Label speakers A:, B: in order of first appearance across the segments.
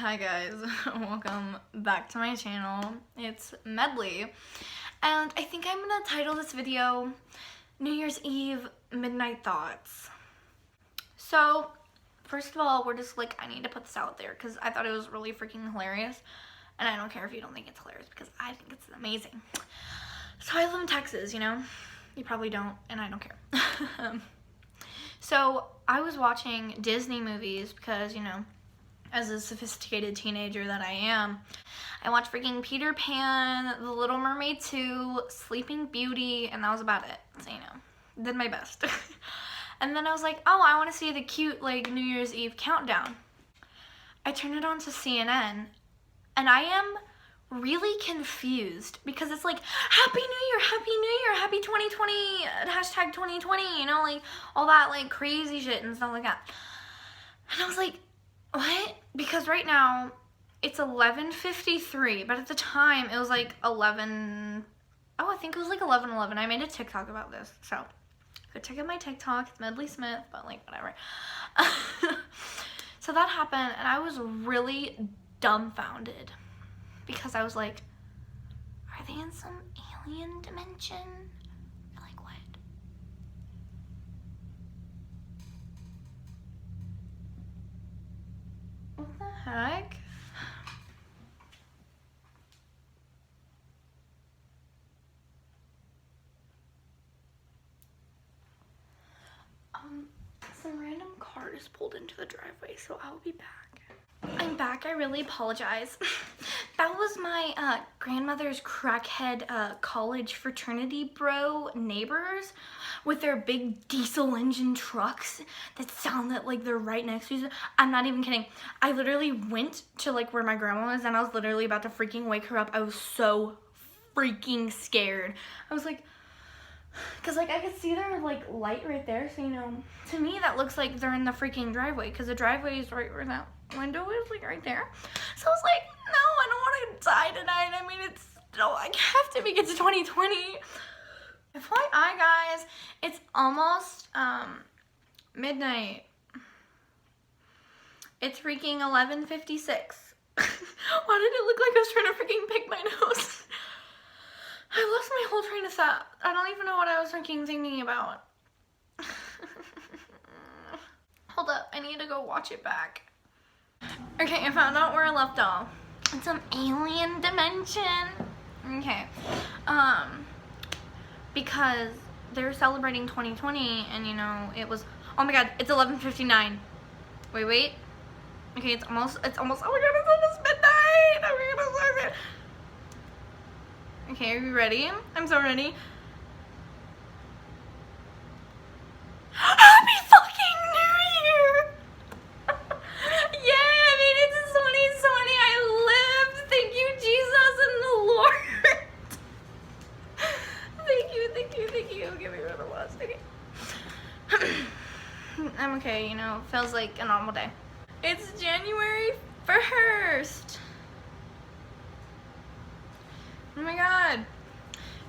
A: Hi guys, welcome back to my channel. It's Medley, and I think I'm gonna title this video New Year's Eve Midnight Thoughts. So, first of all, I need to put this out there because I thought it was really freaking hilarious, and I don't care if you don't think it's hilarious because I think it's amazing. So I live in Texas, you know? You probably don't, and I don't care. So I was watching Disney movies because, you know, as a sophisticated teenager that I am, I watched freaking Peter Pan, The Little Mermaid 2, Sleeping Beauty, and that was about it. So, you know, did my best. And then I was like, oh, I want to see the cute, like, New Year's Eve countdown. I turned it on to CNN, and I am really confused because it's like, Happy New Year, Happy New Year, Happy 2020, hashtag 2020, you know, like, all that, like, crazy shit and stuff like that. And I was like, what? Because right now it's 11:53, but at the time it was like 11. Oh, I think it was like 11:11. I made a TikTok about this, so go check out my TikTok. It's Medley Smith, but like whatever. So that happened, and I was really dumbfounded because I was like, are they in some alien dimension? Or like what? What the heck? Some random car just pulled into the driveway, so I'll be back. I'm back. I really apologize. That was my grandmother's crackhead college fraternity bro neighbors with their big diesel engine trucks that sounded like they're right next to each other. I'm not even kidding. I literally went to like where my grandma was, and I was literally about to freaking wake her up. I was so freaking scared. I was like, because like I could see their like light right there, so you know, to me that looks like they're in the freaking driveway, because the driveway is right where that window is, like right there. So I was like, no, I don't want to die tonight. I mean, it's no, I have to make it to 2020. FYI guys, it's almost midnight. It's freaking 11:56. Why did it look like I was trying to freaking pick my nose? I lost my whole train of thought. I don't even know what I was freaking thinking about. Hold up, I need to go watch it back. Okay, I found out where I left off. It's some alien dimension. Okay, because they're celebrating 2020, and you know, it was, oh my god, it's 11:59. Wait. Okay, it's almost, oh my god, it's almost midnight. Oh my god, I'm so excited. Okay, are you ready? I'm so ready. Happy fucking New Year! Yeah, I made it to 2020. I lived. Thank you, Jesus and the Lord. Thank you. Give me rid of last. Okay. I'm okay, you know, feels like a normal day. It's January 1st. Oh my god.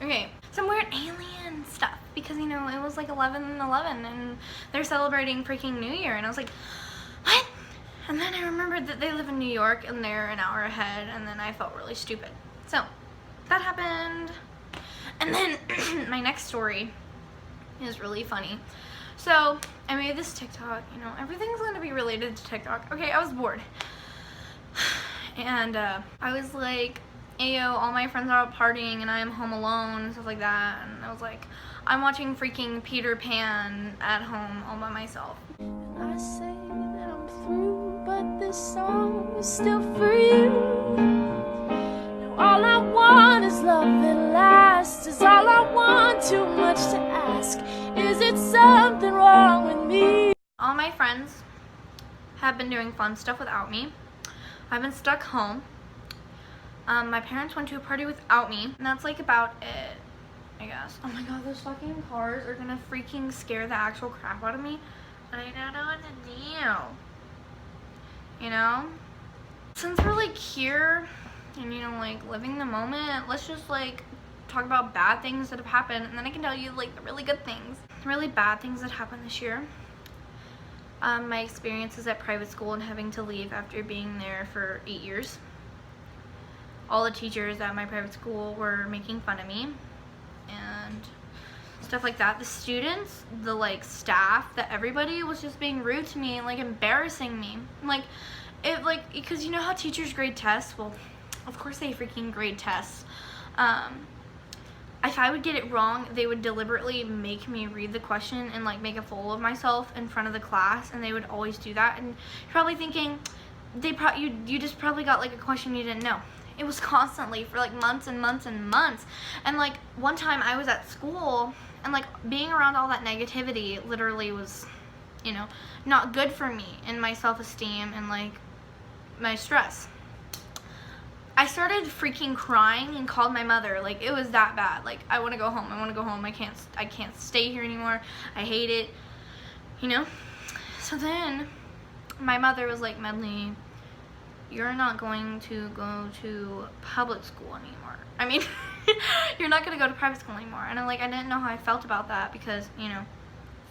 A: Okay, some weird alien stuff because, you know, it was like 11:11 and they're celebrating freaking New Year, and I was like, what? And then I remembered that they live in New York and they're an hour ahead, and then I felt really stupid. So that happened. And then my next story is really funny. So I made this TikTok, you know, everything's gonna be related to TikTok. Okay, I was bored. And I was like, ayo, all my friends are out partying and I am home alone and stuff like that. And I was like, I'm watching freaking Peter Pan at home all by myself.
B: And I say that I'm through, but this song is still for you. Now all I want is love that lasts, is all I want, too much to ask. Is it something wrong with me?
A: All my friends have been doing fun stuff without me. I've been stuck home. My parents went to a party without me, and that's like about it, I guess. Oh my god, those fucking cars are gonna freaking scare the actual crap out of me. I don't know what to do. You know? Since we're like here and, you know, like living the moment, let's just like talk about bad things that have happened, and then I can tell you like the really good things. The really bad things that happened this year. my experiences at private school and having to leave after being there for 8 years. All the teachers at my private school were making fun of me and stuff like that. The students, the like staff, that everybody was just being rude to me and like embarrassing me. Like it, like, because you know how teachers grade tests? Well, of course they freaking grade tests. If I would get it wrong, they would deliberately make me read the question and like make a fool of myself in front of the class, and they would always do that. And you're probably thinking, you just probably got like a question you didn't know. It was constantly for like months and months and months. And like one time I was at school and like being around all that negativity literally was, you know, not good for me and my self-esteem and like my stress. I started freaking crying and called my mother. Like it was that bad. Like I want to go home. I want to go home. I can't stay here anymore. I hate it. You know? So then my mother was like, Medley, you're not going to go to public school anymore. I mean, you're not going to go to private school anymore. And I didn't know how I felt about that because, you know,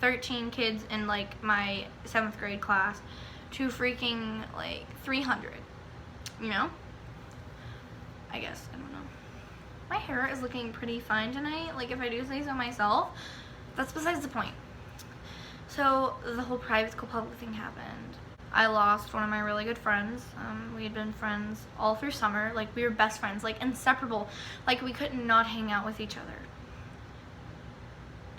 A: 13 kids in like my 7th grade class to freaking like 300, you know? I guess, I don't know. My hair is looking pretty fine tonight, like if I do say so myself. That's besides the point. So the whole private school public thing happened. I lost one of my really good friends. We had been friends all through summer. Like we were best friends, like inseparable. Like we could not hang out with each other.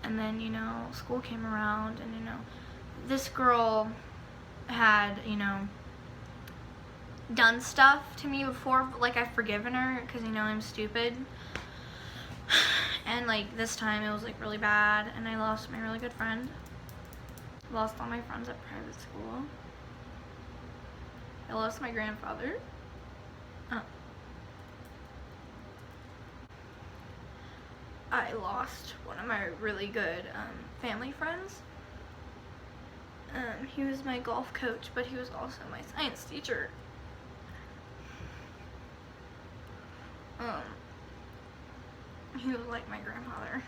A: And then, you know, school came around and, you know, this girl had, you know, done stuff to me before, like I've forgiven her because, you know, I'm stupid. And like this time it was like really bad and I lost my really good friend. Lost all my friends at private school. I lost my grandfather. I lost one of my really good family friends. He was my golf coach, but he was also my science teacher. He was like my grandfather,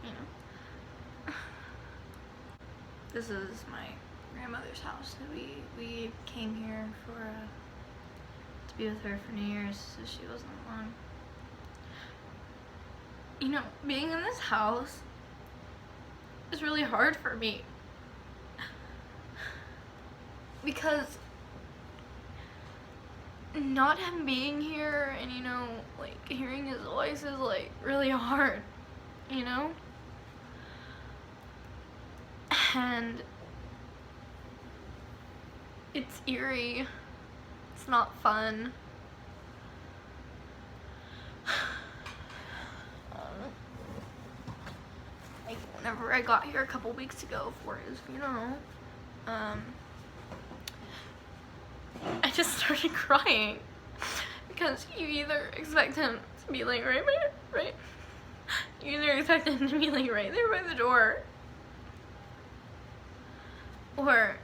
A: you know. This is my grandmother's house. We came here for to be with her for New Year's, so she wasn't alone. You know, being in this house is really hard for me because not him being here and, you know, like hearing his voice is like really hard, you know? And it's eerie. It's not fun. Like whenever I got here a couple weeks ago for his funeral, I just started crying because you either expect him to be like right. You either expect him to be like right there by the door, or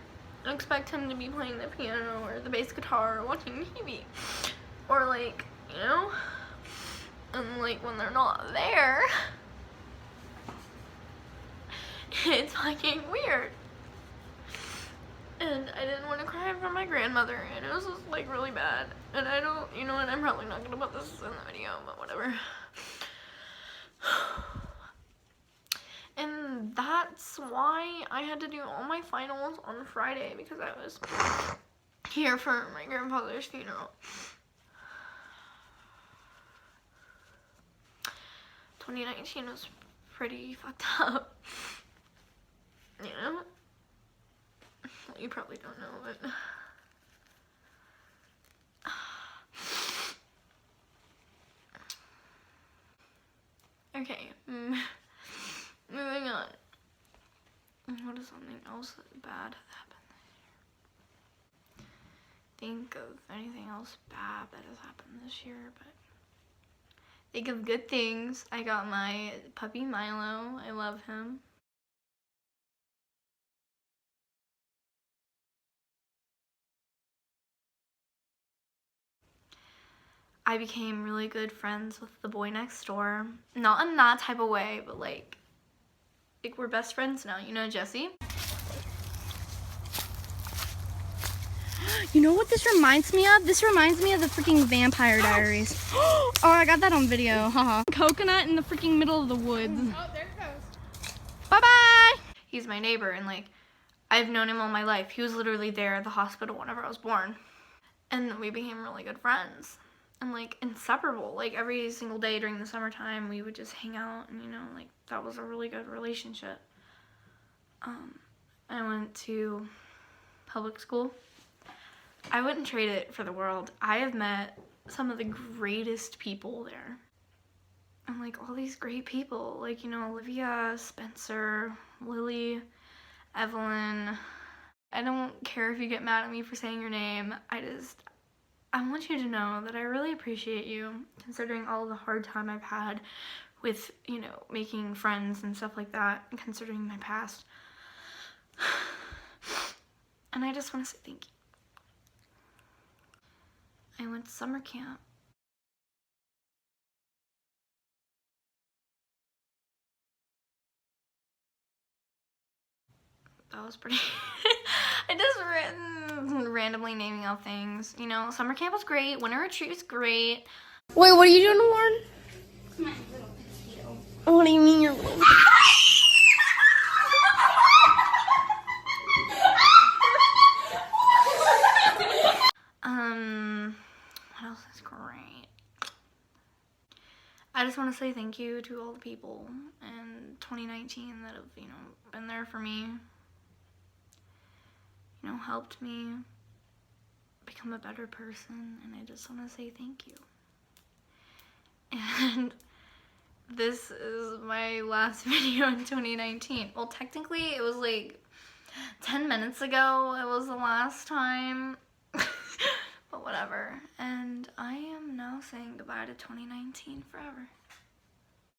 A: expect him to be playing the piano or the bass guitar or watching TV, or like, you know, and like when they're not there, it's fucking weird. And I didn't want to cry for my grandmother, and it was just like really bad. And I don't, you know what, I'm probably not gonna put this in the video, but whatever. And that's why I had to do all my finals on Friday, because I was here for my grandfather's funeral. 2019 was pretty fucked up. You know? You probably don't know, but okay, moving on. What is something else bad that happened this year? Think of anything else bad that has happened this year, but think of good things. I got my puppy Milo. I love him. I became really good friends with the boy next door. Not in that type of way, but like we're best friends now, you know, Jesse? You know what this reminds me of? This reminds me of the freaking Vampire Diaries. Oh, I got that on video. Haha. Coconut in the freaking middle of the woods.
B: Oh, there it goes.
A: Bye-bye. He's my neighbor, and like, I've known him all my life. He was literally there at the hospital whenever I was born. And we became really good friends. And like, inseparable. Like, every single day during the summertime, we would just hang out, and you know, like, that was a really good relationship. I went to public school. I wouldn't trade it for the world. I have met some of the greatest people there. And like, all these great people, like, you know, Olivia, Spencer, Lily, Evelyn. I don't care if you get mad at me for saying your name. I want you to know that I really appreciate you, considering all the hard time I've had with, you know, making friends and stuff like that, and considering my past. And I just want to say thank you. I went to summer camp. That was pretty... I just randomly naming out things. You know, summer camp was great. Winter retreat was great.
B: Wait, what are you doing, Lauren?
A: My little potato.
B: What do you mean you're little?
A: What else is great? I just want to say thank you to all the people in 2019 that have, you know, been there for me. You know, helped me become a better person, and I just want to say thank you. And this is my last video in 2019. Well, technically, it was like 10 minutes ago. It was the last time. But whatever. And I am now saying goodbye to 2019 forever.